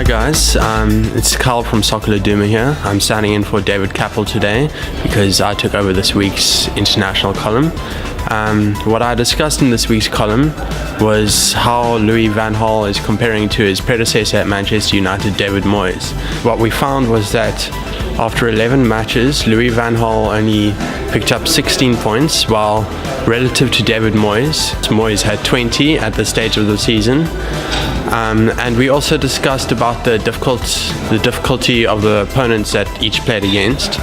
guys, it's Carl from Soccer Laduma here. I'm standing in for David Capel today because I took over this week's international column. What I discussed in this week's column was how Louis van Gaal is comparing to his predecessor at Manchester United, David Moyes. What we found was that after 11 matches, Louis van Gaal only picked up 16 points, while relative to David Moyes, Moyes had 20 at this stage of the season. And we also discussed about the difficulty of the opponents that each played against.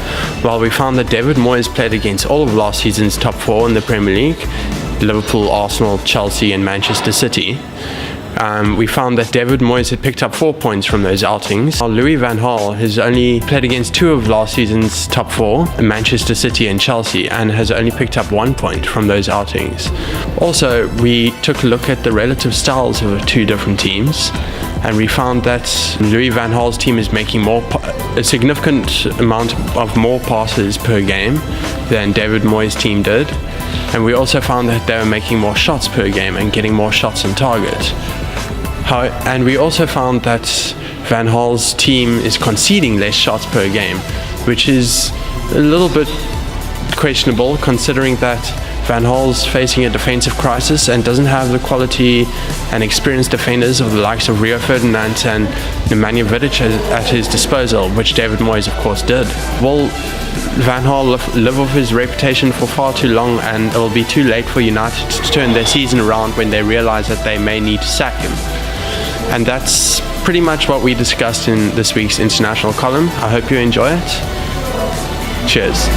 While we found that David Moyes played against all of last season's top four in the Premier League, Liverpool, Arsenal, Chelsea and Manchester City, we found that David Moyes had picked up 4 points from those outings, while Louis van Gaal has only played against two of last season's top four, Manchester City and Chelsea, and has only picked up 1 point from those outings. Also, we took a look at the relative styles of the two different teams, and we found that Louis van Gaal's team is making a significant amount of more passes per game than David Moyes' team did. And we also found that they were making more shots per game and getting more shots on target. And we also found that Van Gaal's team is conceding less shots per game, which is a little bit questionable considering that Van Gaal's facing a defensive crisis and doesn't have the quality and experienced defenders of the likes of Rio Ferdinand and Nemanja Vidic at his disposal, which David Moyes of course did. Will Van Gaal live off his reputation for far too long, and it will be too late for United to turn their season around when they realise that they may need to sack him? And that's pretty much what we discussed in this week's international column. I hope you enjoy it. Cheers.